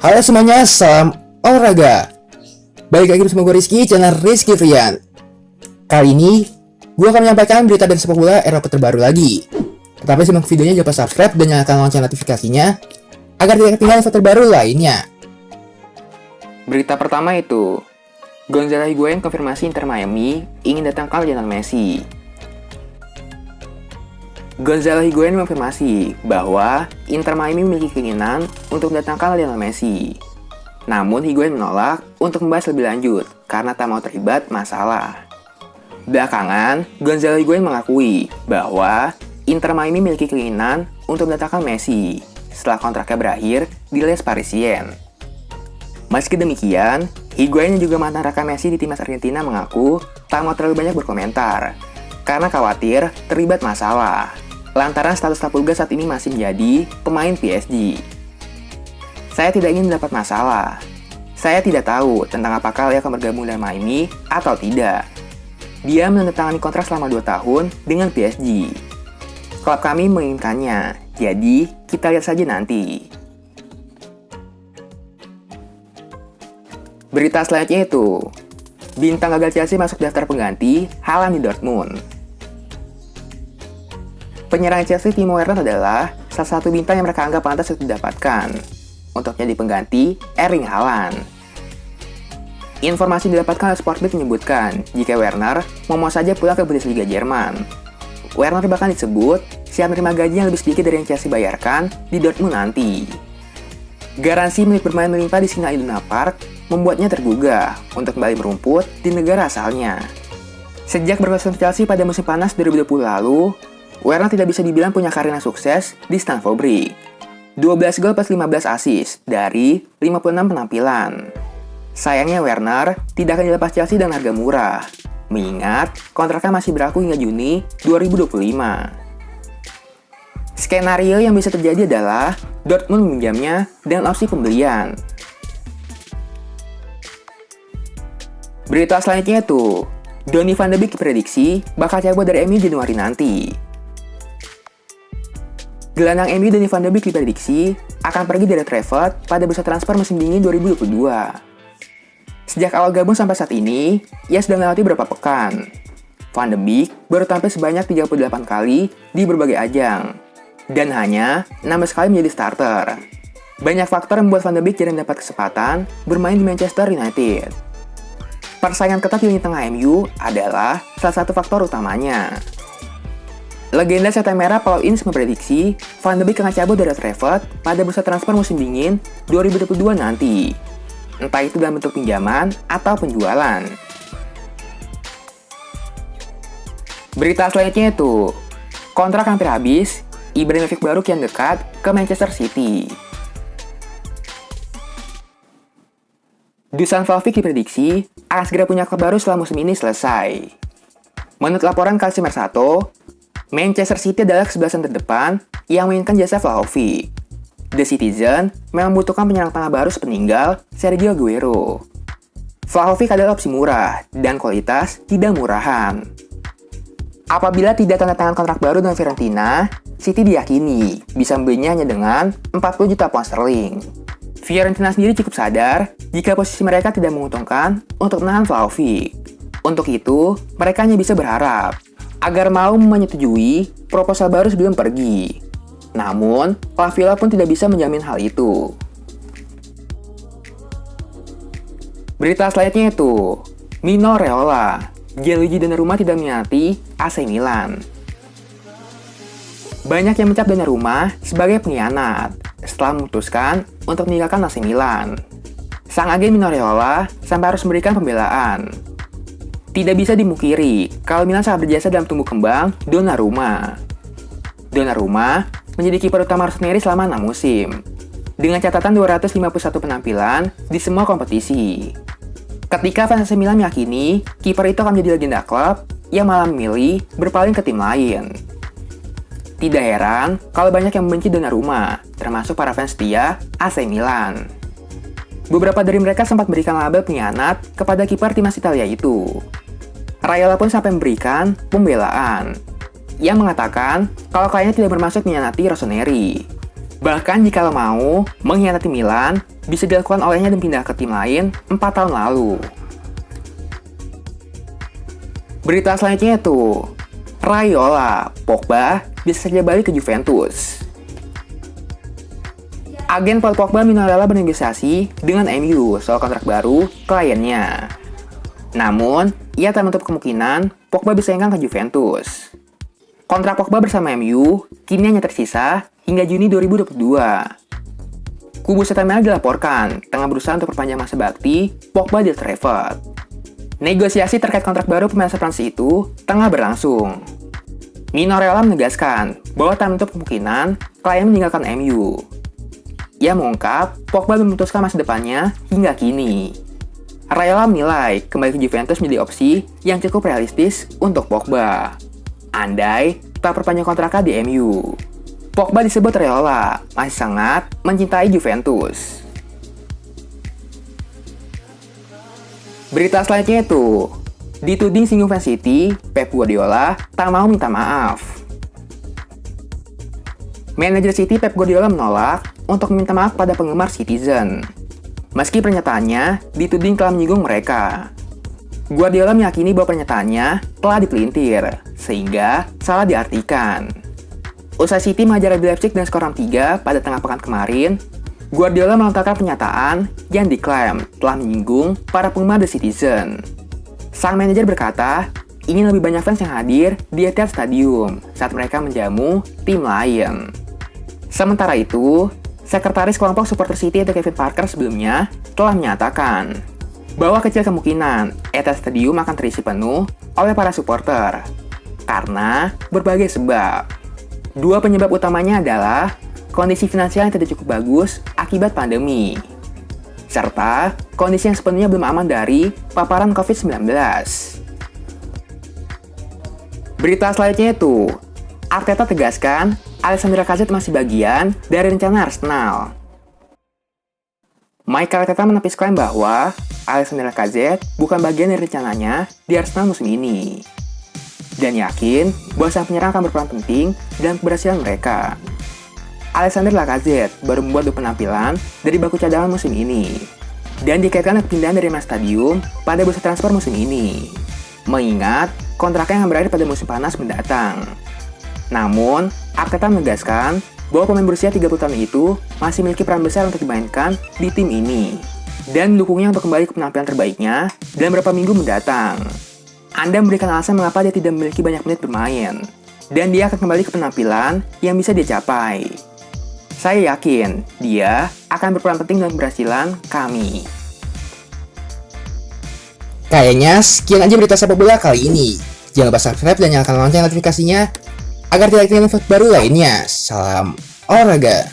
Halo semuanya, salam olahraga. Balik lagi bersama gue Rizky, channel Rizky Frian. Kali ini, gue akan menyampaikan berita dari sepak bola Eropa terbaru lagi. Tetapi simak videonya, jangan lupa subscribe dan nyalakan lonceng notifikasinya agar tidak ketinggalan info terbaru lainnya. Berita pertama itu, Gonzalo Higuain konfirmasi Inter Miami ingin datangkan Lionel Messi. Gonzalo Higuain mengonfirmasi bahwa Inter Miami memiliki keinginan untuk mendatangkan Lionel Messi. Namun Higuain menolak untuk membahas lebih lanjut karena tak mau terlibat masalah. Belakangan, Gonzalo Higuain mengakui bahwa Inter Miami memiliki keinginan untuk mendatangkan Messi setelah kontraknya berakhir di Les Parisiens. Meski demikian, Higuain yang juga mantan rekan Messi di timnas Argentina mengaku tak mau terlalu banyak berkomentar karena khawatir terlibat masalah lantaran status Tapulga saat ini masih menjadi pemain PSG. Saya tidak ingin mendapat masalah. Saya tidak tahu tentang apakah dia akan bergabung dengan Miami atau tidak. Dia menandatangani kontrak selama 2 tahun dengan PSG. Klub kami menginginkannya, jadi kita lihat saja nanti. Berita selanjutnya itu, bintang gagal Chelsea masuk daftar pengganti Haaland di Dortmund. Penyerang Chelsea Timo Werner adalah salah satu bintang yang mereka anggap pantas untuk didapatkan untuk jadi pengganti Erling Haaland. Informasi didapatkan oleh Sportbild menyebutkan jika Werner mau saja pulang ke Bundesliga Jerman. Werner bahkan disebut siap menerima gaji yang lebih sedikit dari yang Chelsea bayarkan di Dortmund nanti. Garansi milik bermain melimpah di Signal Iduna Park membuatnya tergugah untuk kembali merumput di negara asalnya. Sejak bergabung Chelsea pada musim panas 2020 lalu, Werner tidak bisa dibilang punya karir yang sukses di Stamford Bridge. 12 gol plus 15 assist dari 56 penampilan. Sayangnya Werner tidak akan dilepas Chelsea dengan harga murah, mengingat kontraknya masih berlaku hingga Juni 2025. Skenario yang bisa terjadi adalah Dortmund meminjamnya dengan opsi pembelian. Berita selanjutnya itu, Donny van de Beek diprediksi bakal cabut dari MU Januari nanti. Gelandang MU Donny van de Beek diprediksi akan pergi dari Trafford pada bursa transfer musim dingin 2022. Sejak awal gabung sampai saat ini, ia sudah melewati beberapa pekan. Van de Beek baru tampil sebanyak 38 kali di berbagai ajang, dan hanya 16 kali menjadi starter. Banyak faktor yang membuat Van de Beek jarang dapat kesempatan bermain di Manchester United. Persaingan ketat di lini tengah MU adalah salah satu faktor utamanya. Legenda setan merah Paul Ince memprediksi Van de Beek akan cabut dari Trafford pada bursa transfer musim dingin 2022 nanti. Entah itu dalam bentuk pinjaman atau penjualan. Berita selanjutnya itu, kontrak hampir habis, Ibrahimovic baru kian dekat ke Manchester City. Dusan Vlahovic diprediksi akan segera punya klub baru setelah musim ini selesai. Menurut laporan Calcio Mercato, Manchester City adalah kesebelasan terdepan yang menginginkan jasa Vlahovic. The Citizen memang membutuhkan penyerang tengah baru sepeninggal Sergio Aguero. Vlahovic adalah opsi murah dan kualitas tidak murahan. Apabila tidak tanda tangan kontrak baru dengan Fiorentina, City diyakini bisa membelinya hanya dengan 40 juta pound sterling. Fiorentina sendiri cukup sadar jika posisi mereka tidak menguntungkan untuk menahan Vlahovic. Untuk itu, mereka hanya bisa berharap agar mau menyetujui proposal baru sebelum pergi. Namun, La Villa pun tidak bisa menjamin hal itu. Berita selanjutnya itu, Mino Raiola, Gianluigi Donnarumma tidak menyakiti AC Milan. Banyak yang mencap Donnarumma sebagai pengkhianat setelah memutuskan untuk meninggalkan AC Milan. Sang agen Mino Raiola sampai harus memberikan pembelaan. Tidak bisa dimungkiri kalau Milan sangat berjasa dalam tumbuh kembang Donnarumma. Donnarumma menjadi kiper utama Rossoneri selama 6 musim, dengan catatan 251 penampilan di semua kompetisi. Ketika fans AC Milan meyakini kiper itu akan menjadi legenda klub, ia malah memilih berpaling ke tim lain. Tidak heran kalau banyak yang membenci Donnarumma, termasuk para fans setia AC Milan. Beberapa dari mereka sempat memberikan label pengkhianat kepada kiper timnas Italia itu. Raiola pun sampai memberikan pembelaan. Ia mengatakan kalau kliennya tidak bermaksud mengkhianati Rossoneri. Bahkan jika mau mengkhianati Milan, bisa dilakukan olehnya dan pindah ke tim lain 4 tahun lalu. Berita selanjutnya itu, Raiola, Pogba bisa saja balik ke Juventus. Agen Paul Pogba rela bernegosiasi dengan MU soal kontrak baru kliennya. Namun, ia tak menutup kemungkinan Pogba bisa hengkang ke Juventus. Kontrak Pogba bersama MU kini hanya tersisa hingga Juni 2022. Kubu setan merah dilaporkan tengah berusaha untuk perpanjang masa bakti Pogba di Old Trafford. Negosiasi terkait kontrak baru pemain Prancis itu tengah berlangsung. Mino Raiola menegaskan bahwa tak menutup kemungkinan klien meninggalkan MU. Ia mengungkap Pogba memutuskan masa depannya hingga kini. Raiola menilai kembali ke Juventus menjadi opsi yang cukup realistis untuk Pogba. Andai tak perpanjang kontraknya di MU. Pogba disebut Raiola masih sangat mencintai Juventus. Berita selanjutnya itu, dituding singgung fans City, Pep Guardiola tak mau minta maaf. Manajer City Pep Guardiola menolak untuk meminta maaf pada penggemar Citizen. Meski pernyataannya dituding telah menyinggung mereka. Guardiola meyakini bahwa pernyataannya telah dipelintir, sehingga salah diartikan. Usai City mengajar RB Leipzig dan skor 6-3 pada tengah pekan kemarin, Guardiola melontarkan pernyataan yang diklaim telah menyinggung para penggemar The Citizen. Sang manajer berkata, ingin lebih banyak fans yang hadir di Etihad Stadium saat mereka menjamu tim lain. Sementara itu, sekretaris kelompok supporter City atau Kevin Parker sebelumnya telah menyatakan bahwa kecil kemungkinan Etihad Stadium akan terisi penuh oleh para supporter karena berbagai sebab. Dua penyebab utamanya adalah kondisi finansial yang tidak cukup bagus akibat pandemi, serta kondisi yang sepenuhnya belum aman dari paparan COVID-19. Berita selanjutnya itu, Arteta tegaskan Alexandre Lacazette masih bagian dari rencana Arsenal. Mikel Arteta menepis klaim bahwa Alexandre Lacazette bukan bagian dari rencananya di Arsenal musim ini, dan yakin bahwa sang penyerang akan berperan penting dalam keberhasilan mereka. Alexandre Lacazette baru membuat 2 penampilan dari bangku cadangan musim ini, dan dikaitkan dengan pindahan dari Emirates Stadium pada bursa transfer musim ini, mengingat kontraknya yang berakhir pada musim panas mendatang. Namun, Arteta menegaskan bahwa pemain berusia 30 tahun itu masih memiliki peran besar untuk dimainkan di tim ini, dan mendukungnya untuk kembali ke penampilan terbaiknya dalam beberapa minggu mendatang. Anda memberikan alasan mengapa dia tidak memiliki banyak menit bermain, dan dia akan kembali ke penampilan yang bisa dia capai. Saya yakin dia akan berperan penting dalam keberhasilan kami. Kayaknya sekian aja berita sepak bola kali ini. Jangan lupa subscribe dan nyalakan lonceng notifikasinya agar tidak ketinggalan info baru lainnya. Salam olahraga.